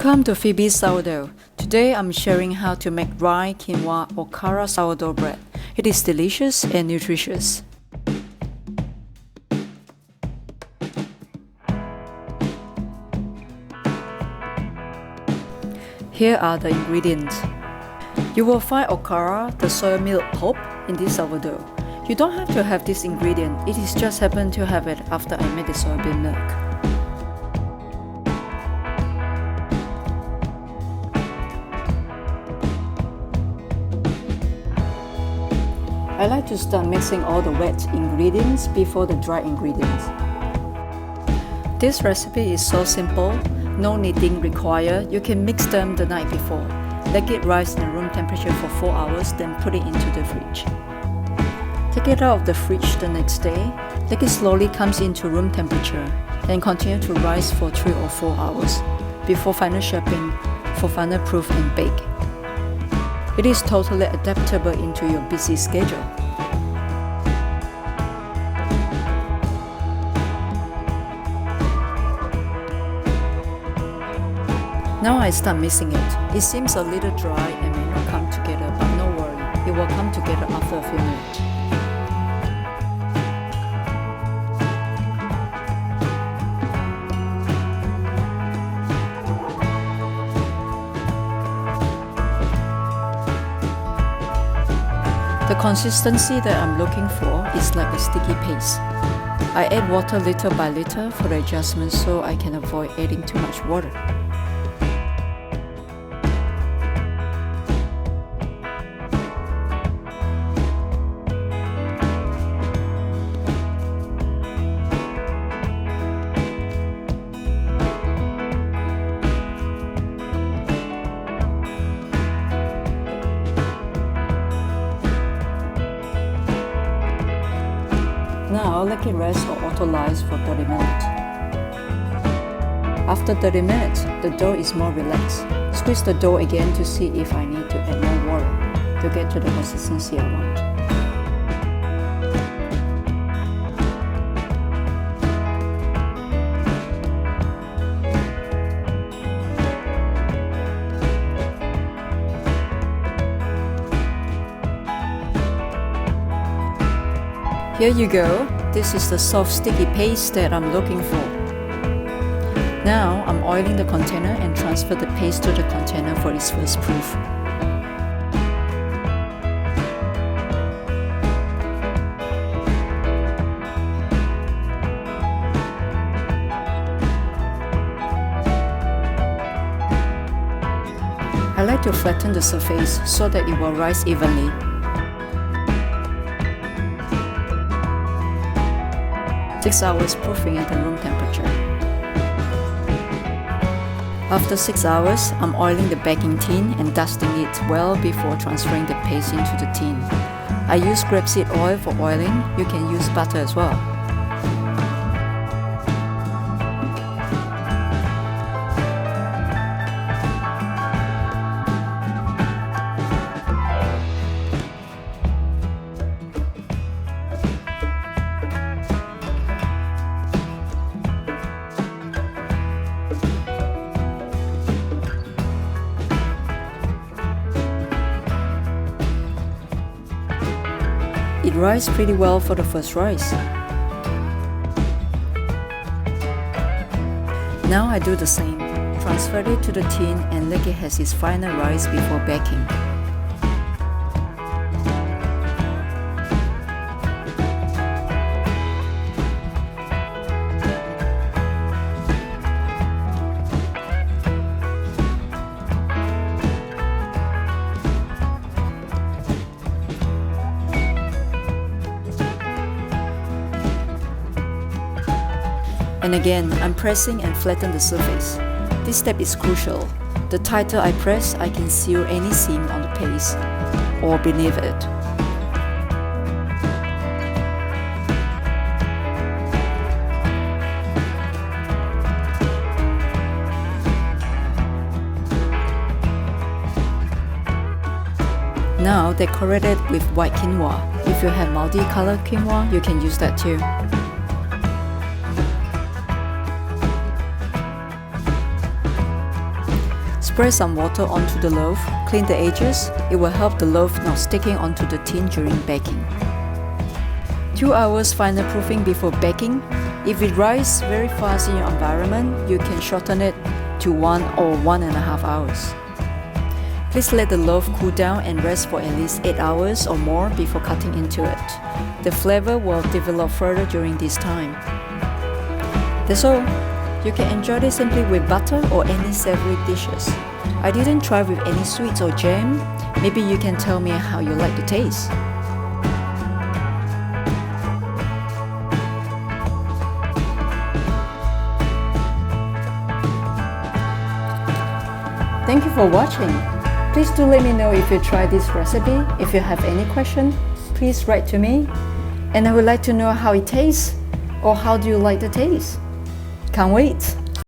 Welcome to Phoebe's Sourdough. Today I'm sharing how to make dry quinoa okara sourdough bread. It is delicious and nutritious. Here are the ingredients. You will find okara, the soymilk pulp, in this sourdough. You don't have to have this ingredient, it is just happened to have it after I made the soybean milk. I like to start mixing all the wet ingredients before the dry ingredients. This recipe is so simple, no kneading required. You can mix them the night before. Let it rise in room temperature for 4 hours, then put it into the fridge. Take it out of the fridge the next day. Let it slowly comes into room temperature, then continue to rise for 3 or 4 hours before final shaping for final proof and bake. It is totally adaptable into your busy schedule. Now I start mixing it. It seems a little dry and may not come together, but no worry, it will come together after a few minutes. The consistency that I'm looking for is like a sticky paste. I add water little by little for the adjustment so I can avoid adding too much water. Now let it rest or auto-lyse for 30 minutes. After 30 minutes, the dough is more relaxed. Squeeze the dough again to see if I need to add more water to get to the consistency I want. Here you go. This is the soft sticky paste that I'm looking for. Now I'm oiling the container and transfer the paste to the container for its first proof. I like to flatten the surface so that it will rise evenly. Six hours proofing at the room temperature. After 6 hours, I'm oiling the baking tin and dusting it well before transferring the paste into the tin. I use grapeseed oil for oiling. You can use butter as well. It rises pretty well for the first rise. Now I do the same. Transfer it to the tin and let it has its final rise before baking. And again, I'm pressing and flatten the surface. This step is crucial. The tighter I press, I can seal any seam on the paste or beneath it. Now decorate it with white quinoa. If you have multicolored quinoa, you can use that too. Spread some water onto the loaf, clean the edges. It will help the loaf not sticking onto the tin during baking. 2 hours final proofing before baking. If it rises very fast in your environment, you can shorten it to 1 or 1.5 hours. Please let the loaf cool down and rest for at least 8 hours or more before cutting into it. The flavor will develop further during this time. That's all. You can enjoy this simply with butter or any savory dishes. I didn't try with any sweets or jam. Maybe you can tell me how you like the taste. Thank you for watching. Please do let me know if you tried this recipe. If you have any question, please write to me. And I would like to know how it tastes, or how do you like the taste? Can't wait!